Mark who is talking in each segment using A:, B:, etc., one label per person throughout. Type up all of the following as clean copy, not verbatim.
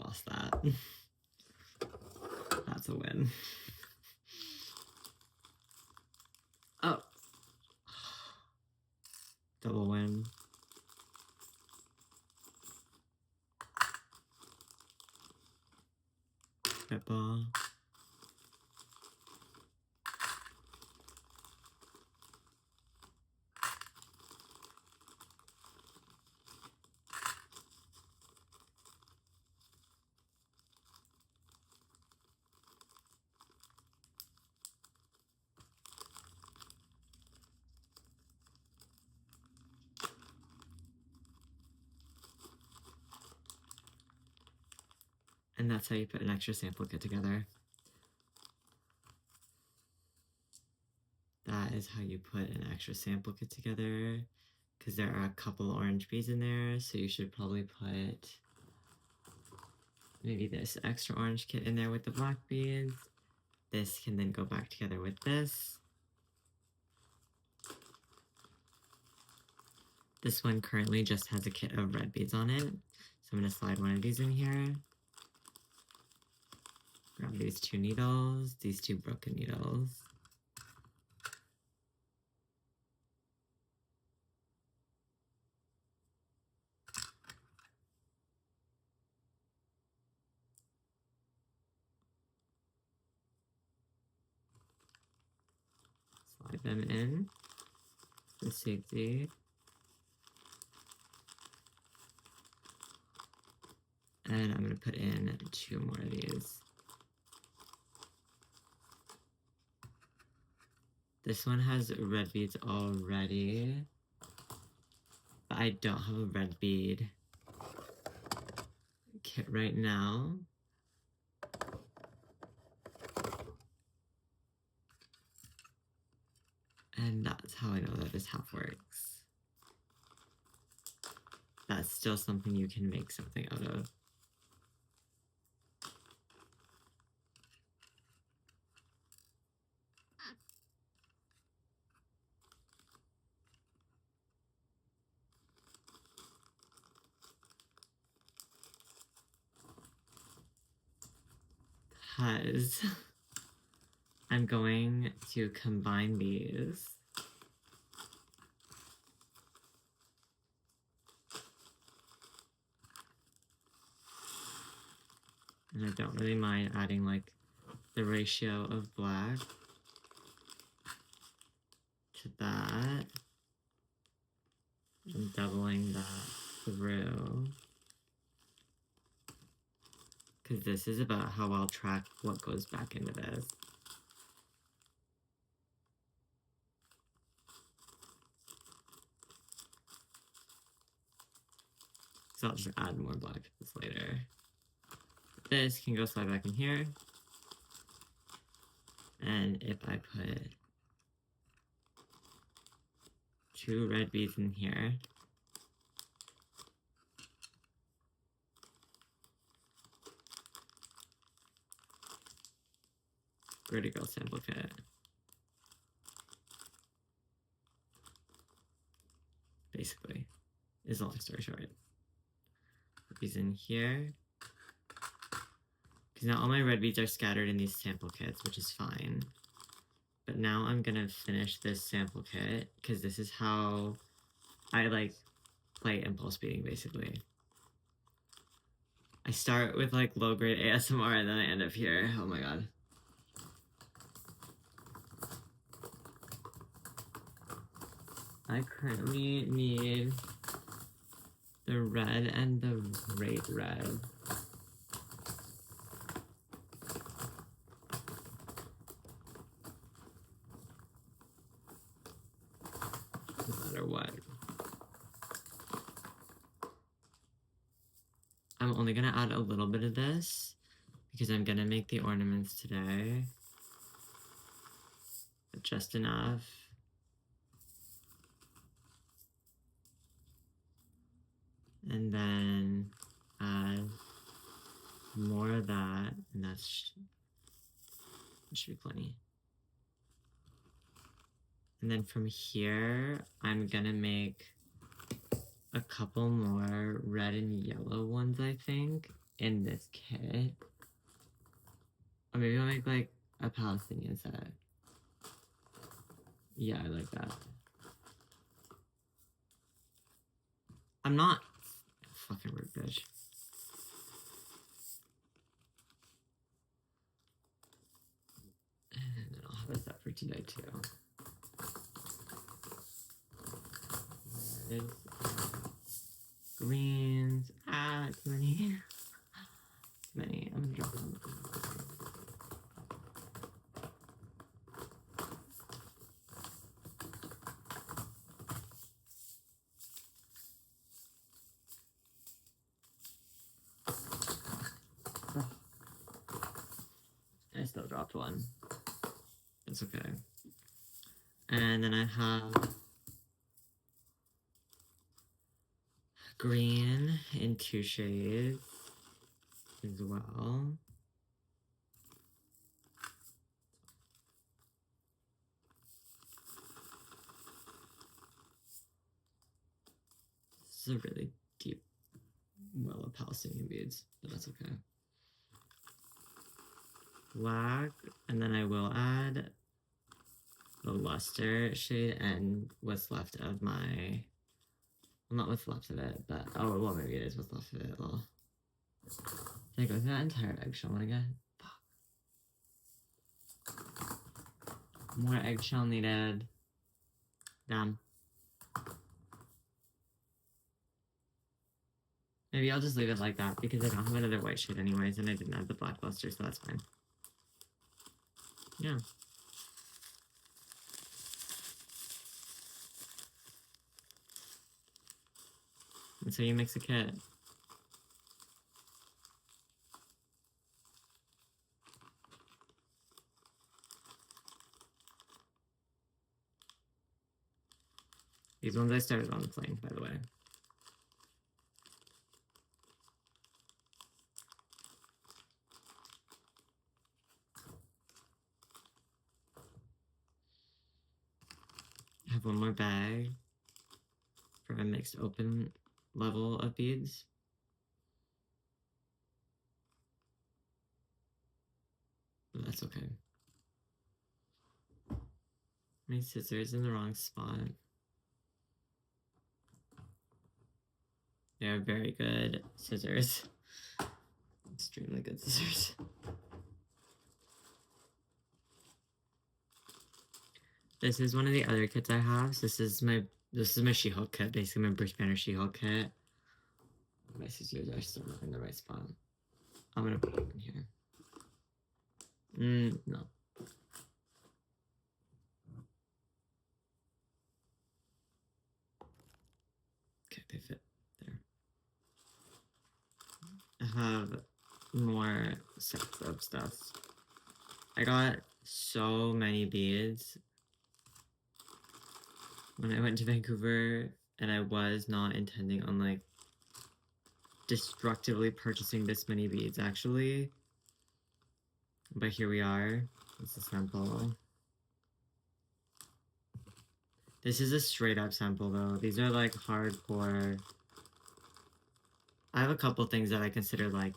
A: lost that. That's a win. Oh. Double win. Pippa. And that's how you put an extra sample kit together. That is how you put an extra sample kit together, because there are a couple orange beads in there, so you should probably put maybe this extra orange kit in there with the black beads. This can then go back together with this. This one currently just has a kit of red beads on it, so I'm going to slide one of these in here. Grab these 2 needles, these 2 broken needles. Slide them in for safety. And I'm going to put in 2 more of these. This one has red beads already, but I don't have a red bead kit right now. And that's how I know that this half works. That's still something you can make something out of. Because I'm going to combine these. And I don't really mind adding like the ratio of black to that. And doubling that through. Because this is about how I'll track what goes back into this. So I'll just add more black to this later. This can go slide back in here. And if I put 2 red beads in here, Pretty Girl sample kit. Basically, is a long story short. Put these in here. Because now all my red beads are scattered in these sample kits, which is fine. But now I'm gonna finish this sample kit, because this is how I like play impulse beading, basically. I start with like low grade ASMR and then I end up here. Oh my god. I currently need the red and the great red. No matter what. I'm only gonna add a little bit of this because I'm gonna make the ornaments today. But just enough. And then add more of that, and that should be plenty. And then from here, I'm gonna make a couple more red and yellow ones, I think. in this kit. Or maybe I'll make like a Palestinian set. Yeah, I like that. I'm not fucking rude, bitch. And then I'll have a set for today too. Reds, greens. Too many. Too many. I'm gonna drop them. I still dropped one. That's okay. And then I have green in 2 shades as well. This is a really deep well of Palestinian beads, but that's okay. Black, and then I will add the luster shade and what's left of my, well, not what's left of it, but, oh, well, maybe it is what's left of it. Well, did I go through that entire eggshell one again? Fuck. More eggshell needed. Damn. Maybe I'll just leave it like that because I don't have another white shade anyways, and I didn't add the black luster, so that's fine. Yeah. And so you mix a kit. These ones I started on the plane, by the way. I have one more bag for a mixed open level of beads. But that's okay. My scissors in the wrong spot. They're very good scissors. Extremely good scissors. This is one of the other kits I have. So this is my She-Hulk kit, basically my Bruce Banner She-Hulk kit. My scissors are still not in the right spot. I'm gonna put them in here. No. Okay, they fit there. I have more sets of stuff. I got so many beads when I went to Vancouver, and I was not intending on like destructively purchasing this many beads actually, but here we are. It's a sample. This is a straight up sample though. These are like hardcore. I have a couple things that I consider like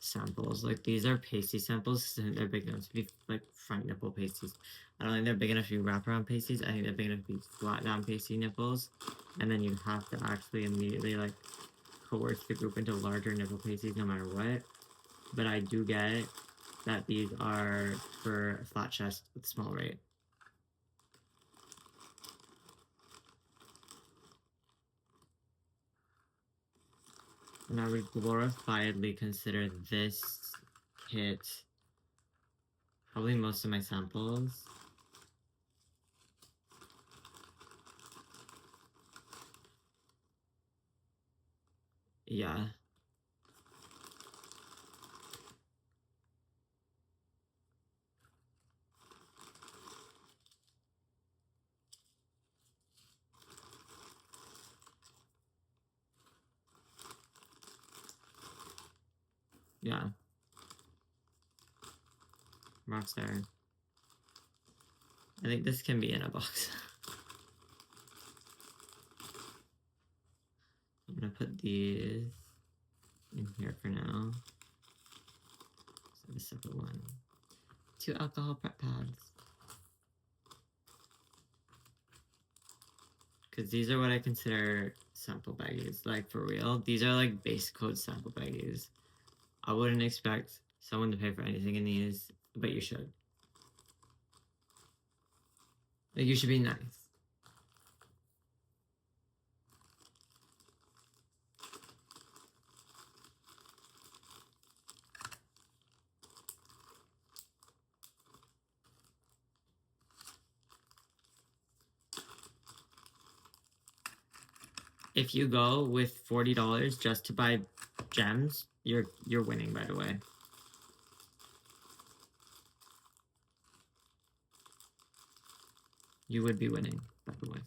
A: samples. Like these are pasty samples because they're big enough to be like front nipple pasties. I don't think they're big enough to be wraparound pasties. I think they're big enough to be flat down pasty nipples. And then you have to actually immediately like coerce the group into larger nipple pasties no matter what. But I do get that these are for flat chest with small rate. And I would glorifiedly consider this kit probably most of my samples. Yeah. Yeah. Rockstar. I think this can be in a box. I'm gonna put these in here for now. now. So the separate one. 2 alcohol prep pads. Because these are what I consider sample baggies. Like, for real, these are like base coat sample baggies. I wouldn't expect someone to pay for anything in these, but you should. Like, you should be nice. If you go with $40 just to buy gems, you're winning, by the way. You would be winning, by the way.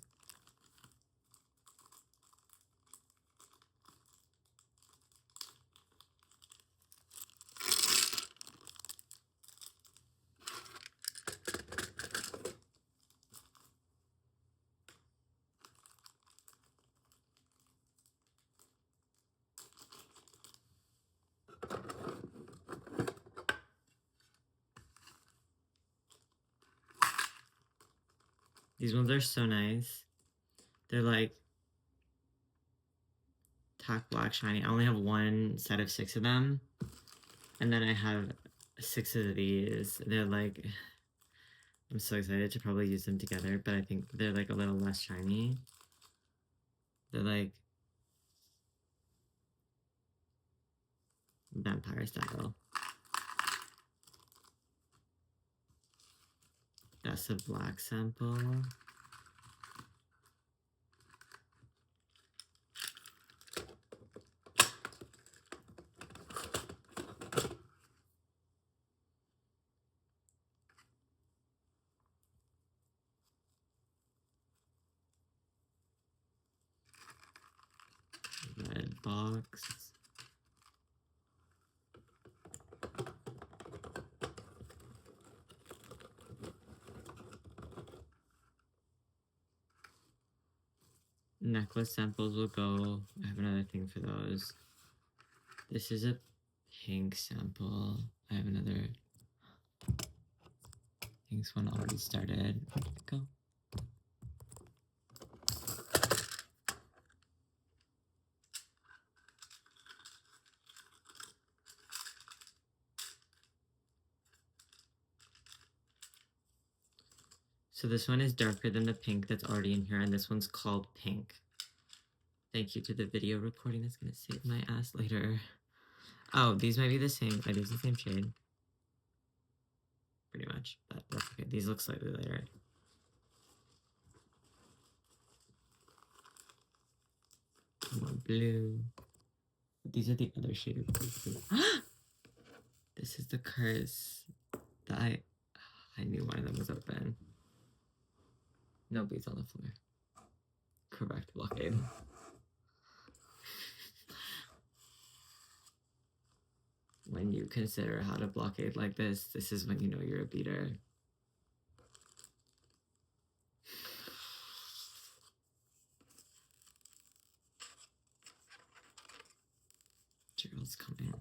A: These ones are so nice. They're like tack black shiny. I only have one set of 6 of them. And then I have 6 of these. They're like, I'm so excited to probably use them together, but I think they're like a little less shiny. They're like vampire style. That's a black sample. Red box. Necklace samples will go. I have another thing for those. This is a pink sample. I have another. Pink's one already started. Where did it go? So this one is darker than the pink that's already in here, and this one's called Pink. Thank you to the video recording that's gonna save my ass later. Oh, these might be the same. It is the same shade. Pretty much, but that's okay. These look slightly lighter. More blue. But these are the other shade of blue. This is the curse that I knew one of them was open. Nobody's on the floor. Correct blockade. When you consider how to blockade like this is when you know you're a beater. Gerald's coming.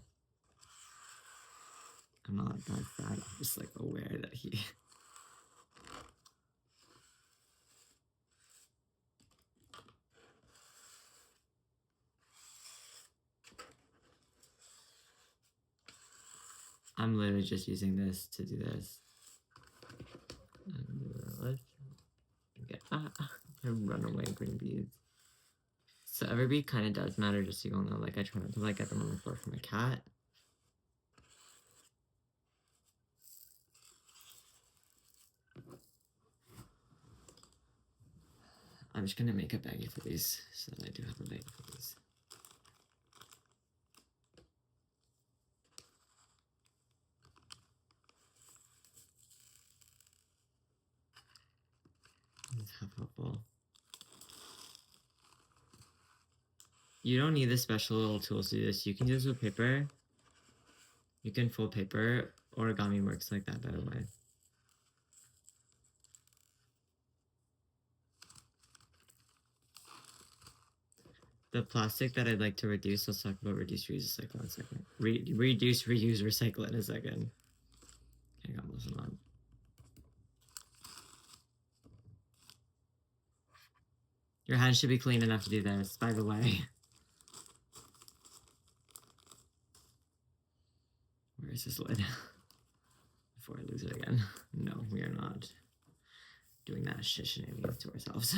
A: I'm not that sad. I'm just like aware that he. I'm literally just using this to do this. Let's get runaway green beads. So every bead kind of does matter, just so you all know. Like I try not to like get them on the floor for my cat. I'm just gonna make a baggie for these, so that I do have a baggie for these. It's half helpful. You don't need the special little tools to do this. You can do this with paper. You can fold paper. Origami works like that, by the way. The plastic that I'd like to reduce, let's talk about reduce, reuse, recycle in a second. Reduce, reuse, recycle in a second. Hang on, listen on. Your hands should be clean enough to do this, by the way. Where is this lid? Before I lose it again. No, we are not doing that shit shenanigans to ourselves.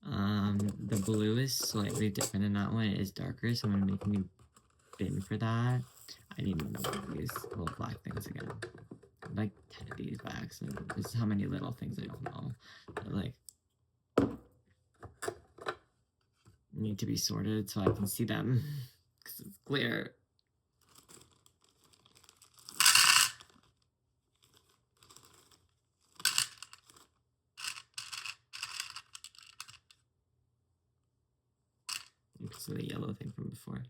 A: The blue is slightly different in that one. It is darker, so I'm gonna make a new bin for that. I need to know these little black things again. Like 10 of these by accident. This is how many little things I don't know. But like need to be sorted so I can see them. Because it's clear. Because of the yellow thing from before.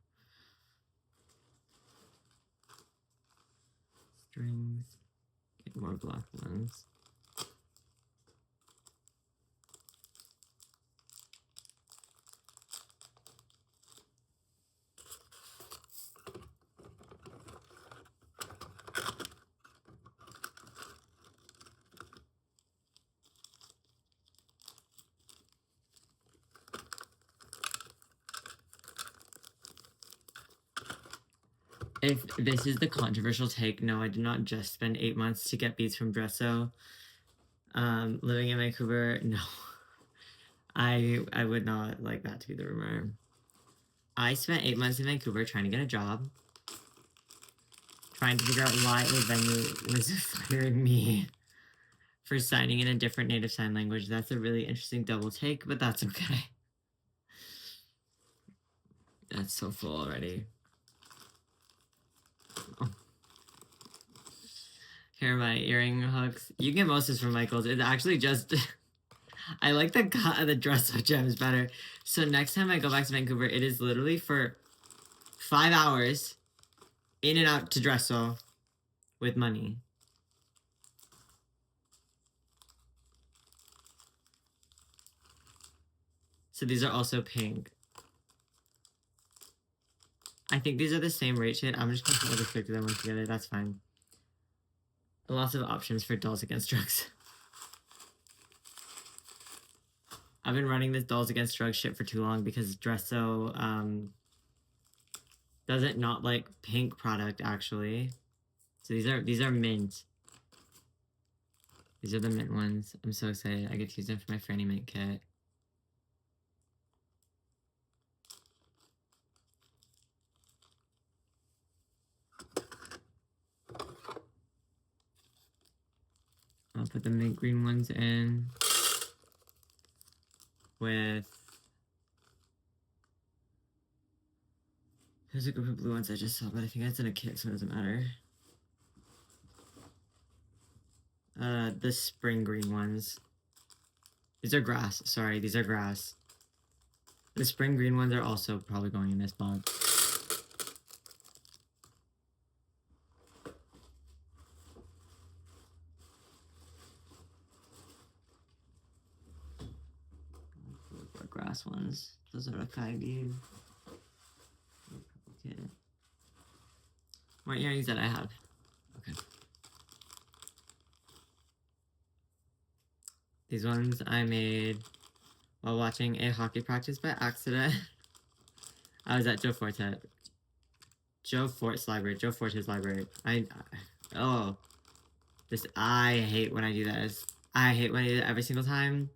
A: Strings. Get more black ones. If this is the controversial take, no, I did not just spend 8 months to get beads from Dresso. Living in Vancouver, no. I would not like that to be the rumor. I spent 8 months in Vancouver trying to get a job. Trying to figure out why a venue was firing me for signing in a different native sign language. That's a really interesting double take, but that's okay. That's so full already. Oh. Here are my earring hooks. You can get most of this from Michaels. It's actually just... I like the Dresso gems better. So next time I go back to Vancouver, it is literally for 5 hours in and out to Dresso with money. So these are also pink. I think these are the same rate shade. I'm just going to stick to them together. That's fine. Lots of options for Dolls Against Drugs. I've been running this Dolls Against Drugs shit for too long because Dresso doesn't not like pink product actually. So these are mint. These are the mint ones. I'm so excited. I get to use them for my Franny Mint kit. I'll put the mint green ones in with... There's a group of blue ones I just saw, but I think that's in a kit, so it doesn't matter. The spring green ones. These are grass. Sorry, these are grass. The spring green ones are also probably going in this box. Grass ones. Those are Akai bead. Okay. More earrings that I have. Okay. These ones I made while watching a hockey practice by accident. I was at Joe Forte's library. Joe Forte's library. I hate when I do this. I hate when I do it every single time.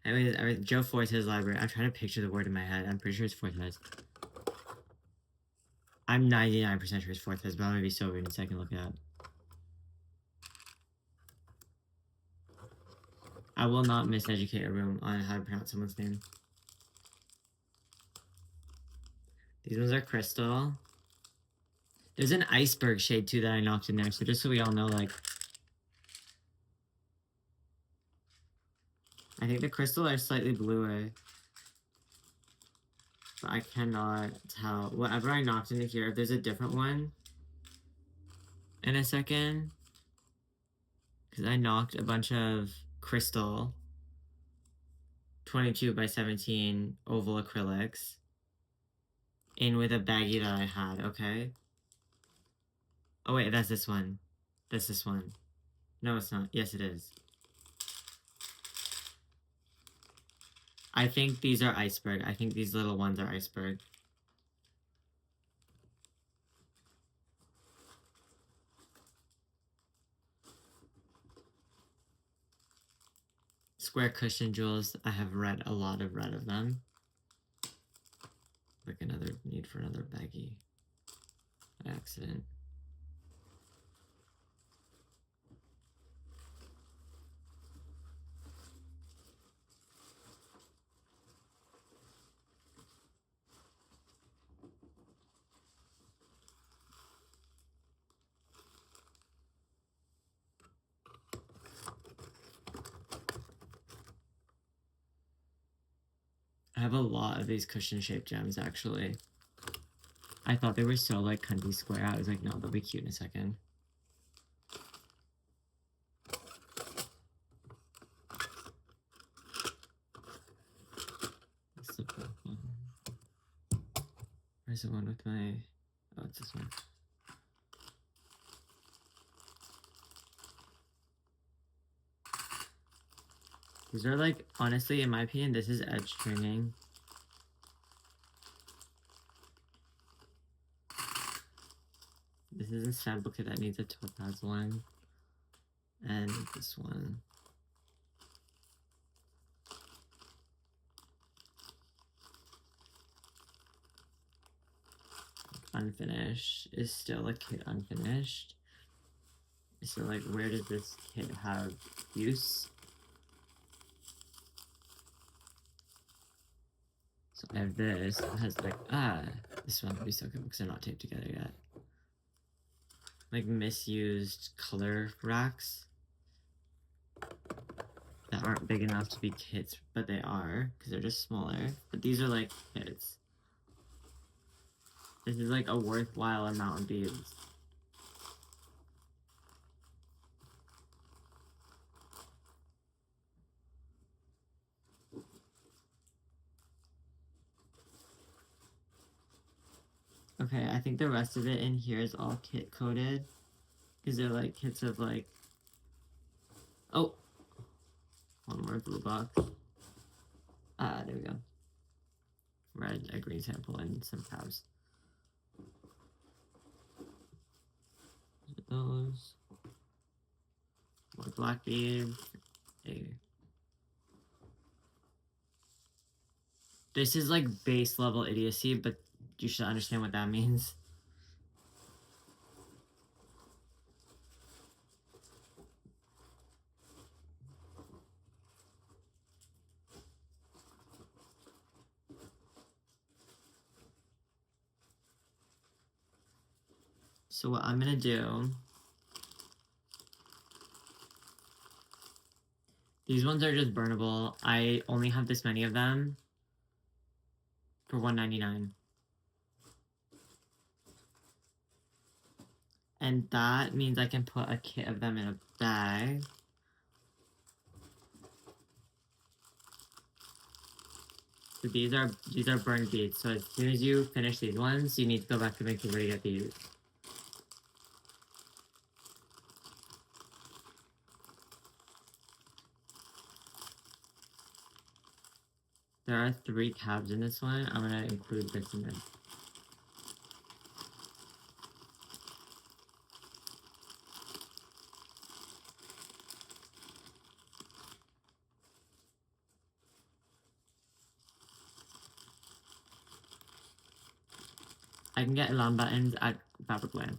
A: I mean, Joe Forte's library. I'm trying to picture the word in my head. I'm pretty sure it's Fortes. I'm 99% sure it's Fortes, but I'm gonna be so weird in a second. Look it up. I will not miseducate a room on how to pronounce someone's name. These ones are crystal. There's an iceberg shade too that I knocked in there, so just so we all know, like... I think the crystal are slightly bluer. But I cannot tell. Whatever I knocked into here, if there's a different one in a second. Because I knocked a bunch of crystal 22 by 17 oval acrylics in with a baggie that I had, okay? Oh wait, that's this one. That's this one. No, it's not. Yes, it is. I think these are iceberg. I think these little ones are iceberg. Square cushion jewels. I have read a lot of red of them. Like another need for another baggie. By accident. I have a lot of these cushion-shaped gems, actually. I thought they were so, like, cunty square. I was like, no, they'll be cute in a second. That's the black one. Where's the one with my... Oh, it's this one. These are, like, honestly, in my opinion, this is edge trimming. This is a sample kit that needs a topaz one. And this one. Unfinished is still a kit unfinished. So, like, where does this kit have use? So I have this. It has, like, this one would be so good because they're not taped together yet. Like, misused color racks that aren't big enough to be kits, but they are because they're just smaller. But these are, like, kits. This is, like, a worthwhile amount of beads. Okay, I think the rest of it in here is all kit coded. Because they're like kits of like... Oh! One more blue box. There we go. Red, a green sample, and some tabs. Those. More black beads. This is like base level idiocy, but you should understand what that means. So what I'm gonna do... These ones are just burnable. I only have this many of them. For $1.99. And that means I can put a kit of them in a bag. So these are burned beads. So as soon as you finish these ones, you need to go back to Vancouver to get these. There are 3 tabs in this one. I'm gonna include this in this. I can get elan buttons at Fabricland.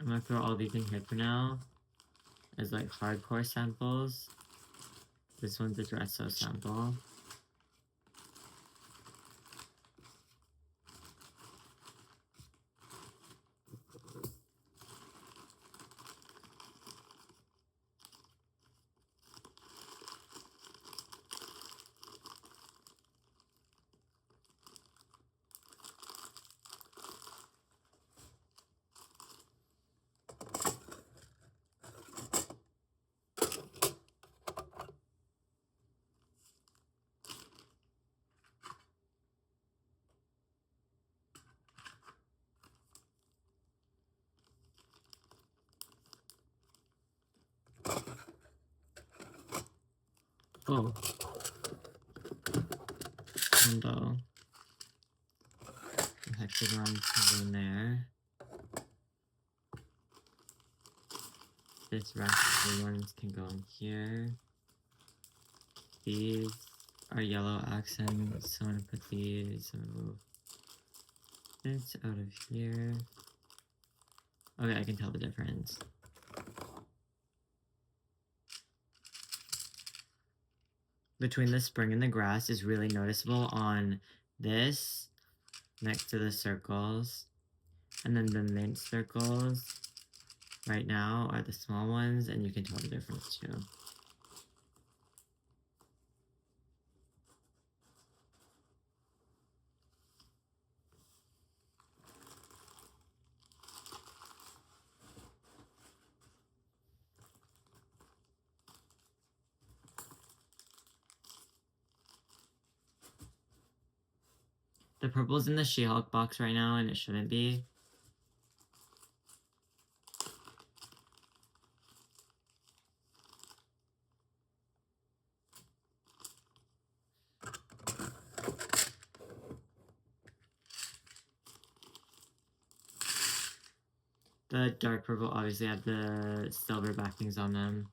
A: I'm gonna throw all these in here for now as like hardcore samples. This one's a Dresso sample. Oh. Combo. Hexagon can go in there. This rack ones can go in here. These are yellow accents, so I'm gonna put these, I'm gonna move this out of here. Okay, I can tell the difference. Between the spring and the grass is really noticeable on this next to the circles, and then the mint circles right now are the small ones, and you can tell the difference too. The purple's in the She-Hulk box right now, and it shouldn't be. The dark purple obviously have the silver backings on them.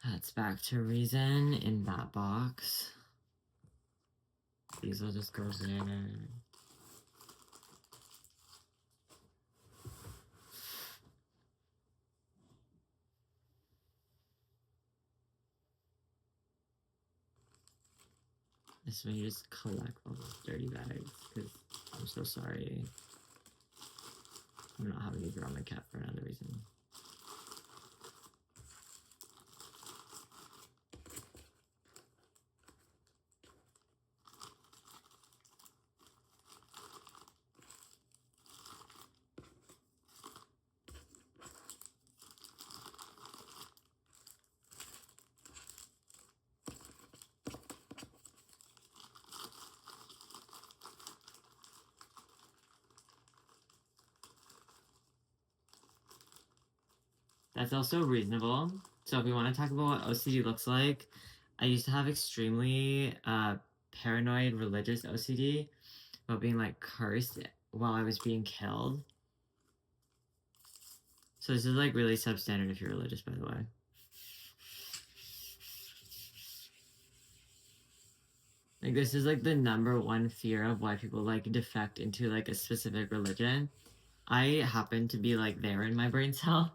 A: That's back to reason in that box. These will just go there. This way you just collect all those dirty bags, because I'm so sorry. I'm not having to draw my cat for another reason. That's also reasonable. So if we want to talk about what OCD looks like, I used to have extremely paranoid religious OCD about being like cursed while I was being killed. So this is like really substandard if you're religious, by the way. Like this is like the #1 fear of why people like defect into like a specific religion. I happen to be like there in my brain cell.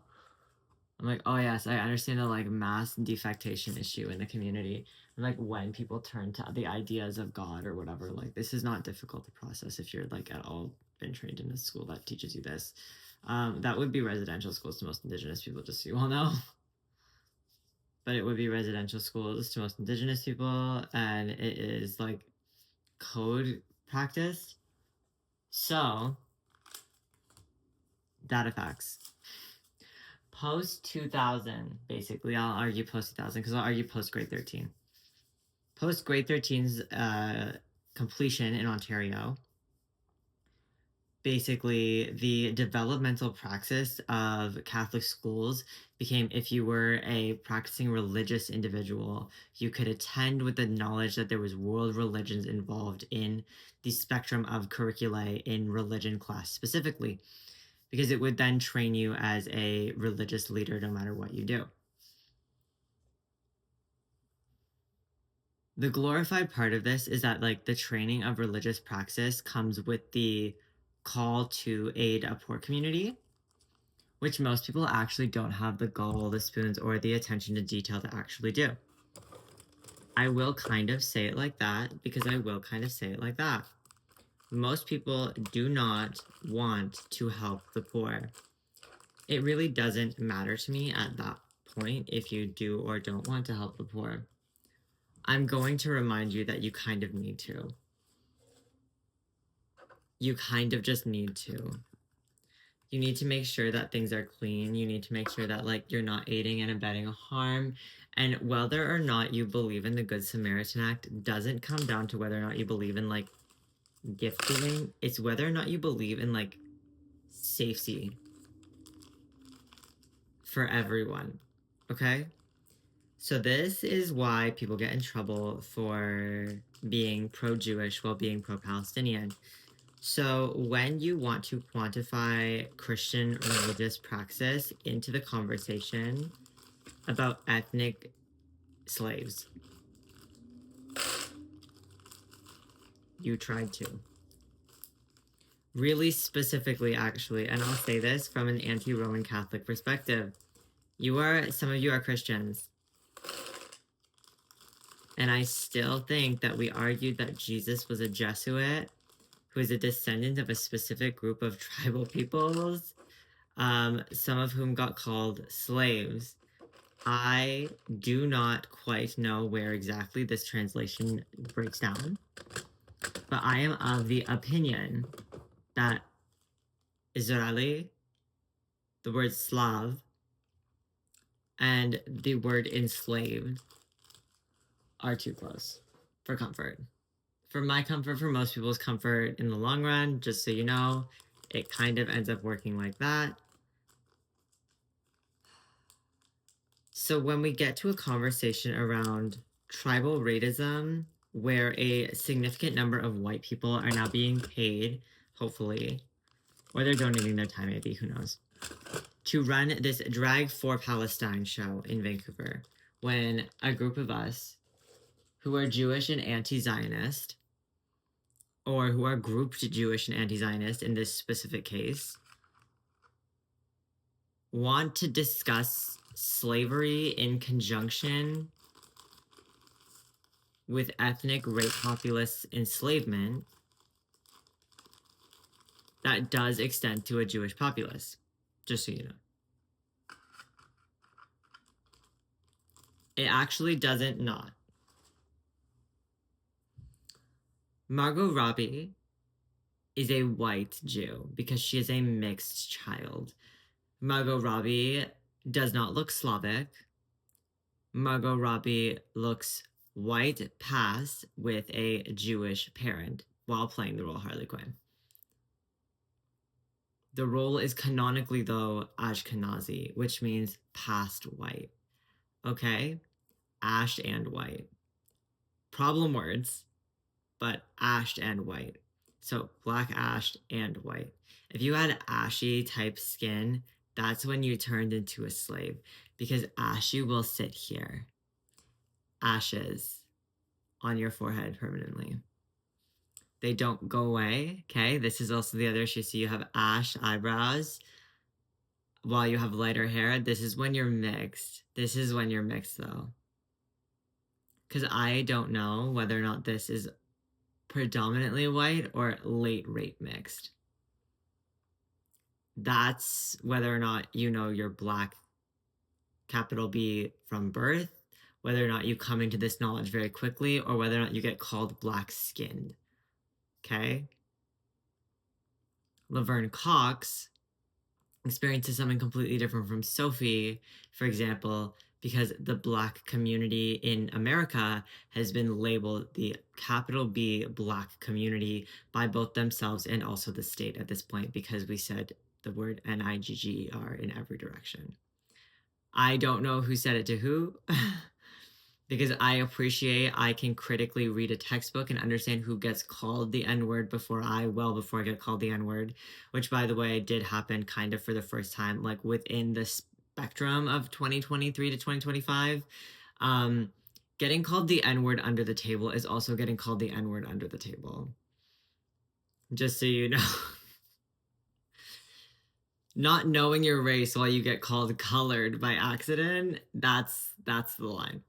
A: I'm like, oh yes, I understand the like mass defectation issue in the community. And like when people turn to the ideas of God or whatever, like this is not difficult to process if you're like at all been trained in a school that teaches you this. That would be residential schools to most Indigenous people, just so you all know. But it would be residential schools to most Indigenous people, and it is like code practice. So, data facts. Post 2000, basically, I'll argue post 2000 because I'll argue post grade 13. Post grade 13's completion in Ontario, basically the developmental praxis of Catholic schools became if you were a practicing religious individual, you could attend with the knowledge that there was world religions involved in the spectrum of curricula in religion class specifically, because it would then train you as a religious leader no matter what you do. The glorified part of this is that like the training of religious praxis comes with the call to aid a poor community, which most people actually don't have the gall, the spoons, or the attention to detail to actually do. I will kind of say it like that because I will kind of say it like that. Most people do not want to help the poor. It really doesn't matter to me at that point if you do or don't want to help the poor. I'm going to remind you that you kind of need to. You kind of just need to. You need to make sure that things are clean. You need to make sure that like you're not aiding and abetting a harm. And whether or not you believe in the Good Samaritan Act doesn't come down to whether or not you believe in like gift giving. It's whether or not you believe in like safety for everyone. Okay? So this is why people get in trouble for being pro-Jewish while being pro-Palestinian. So when you want to quantify Christian religious praxis into the conversation about ethnic slaves, you tried to. Really specifically, actually, and I'll say this from an anti-Roman Catholic perspective. Some of you are Christians. And I still think that we argued that Jesus was a Jesuit who is a descendant of a specific group of tribal peoples, some of whom got called slaves. I do not quite know where exactly this translation breaks down, but I am of the opinion that Israeli, the word Slav, and the word enslaved are too close for comfort. For my comfort, for most people's comfort in the long run, just so you know, it kind of ends up working like that. So when we get to a conversation around tribal racism, where a significant number of white people are now being paid, hopefully, or they're donating their time, maybe, who knows, to run this Drag for Palestine show in Vancouver, when a group of us who are Jewish and anti-Zionist, or who are grouped Jewish and anti-Zionist in this specific case, want to discuss slavery in conjunction with ethnic rape populist enslavement that does extend to a Jewish populace, just so you know. It actually doesn't not. Margot Robbie is a white Jew because she is a mixed child. Margot Robbie does not look Slavic. Margot Robbie looks white past with a Jewish parent while playing the role Harley Quinn. The role is canonically, though, Ashkenazi, which means past white. Okay? Ashed and white. Problem words, but ashed and white. So black ashed and white. If you had ashy type skin, that's when you turned into a slave, because ashy will sit here. Ashes on your forehead permanently. They don't go away, okay? This is also the other issue. So you have ash eyebrows while you have lighter hair. This is when you're mixed. This is when you're mixed, though. Because I don't know whether or not this is predominantly white or late rape mixed. That's whether or not you know you're black, capital B, from birth, whether or not you come into this knowledge very quickly, or whether or not you get called black-skinned. Okay? Laverne Cox experiences something completely different from Sophie, for example, because the black community in America has been labeled the capital B black community by both themselves and also the state at this point, because we said the word N-I-G-G-E-R in every direction. I don't know who said it to who, because I can critically read a textbook and understand who gets called the N-word before I get called the N-word, which, by the way, did happen kind of for the first time, like within the spectrum of 2023 to 2025. Getting called the N-word under the table is also getting called the N-word under the table. Just so you know. Not knowing your race while you get called colored by accident, that's the line.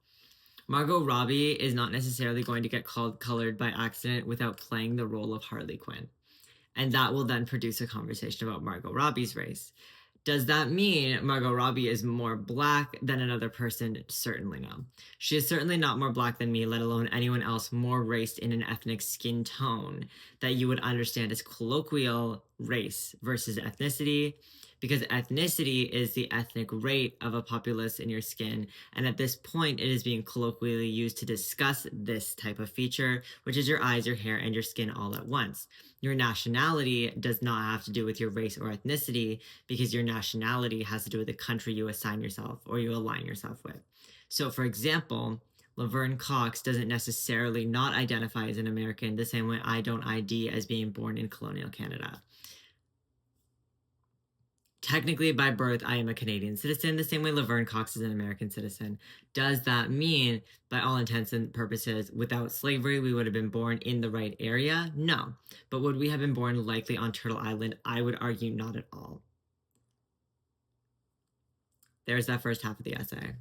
A: Margot Robbie is not necessarily going to get called colored by accident without playing the role of Harley Quinn. And that will then produce a conversation about Margot Robbie's race. Does that mean Margot Robbie is more black than another person? Certainly no. She is certainly not more black than me, let alone anyone else more raced in an ethnic skin tone that you would understand as colloquial race versus ethnicity, because ethnicity is the ethnic rate of a populace in your skin, and at this point it is being colloquially used to discuss this type of feature, which is your eyes, your hair, and your skin all at once. Your nationality does not have to do with your race or ethnicity, because your nationality has to do with the country you assign yourself or you align yourself with. So, for example, Laverne Cox doesn't necessarily not identify as an American the same way I don't ID as being born in colonial Canada. Technically, by birth, I am a Canadian citizen, the same way Laverne Cox is an American citizen. Does that mean, by all intents and purposes, without slavery, we would have been born in the right area? No. But would we have been born likely on Turtle Island? I would argue not at all. There's that first half of the essay.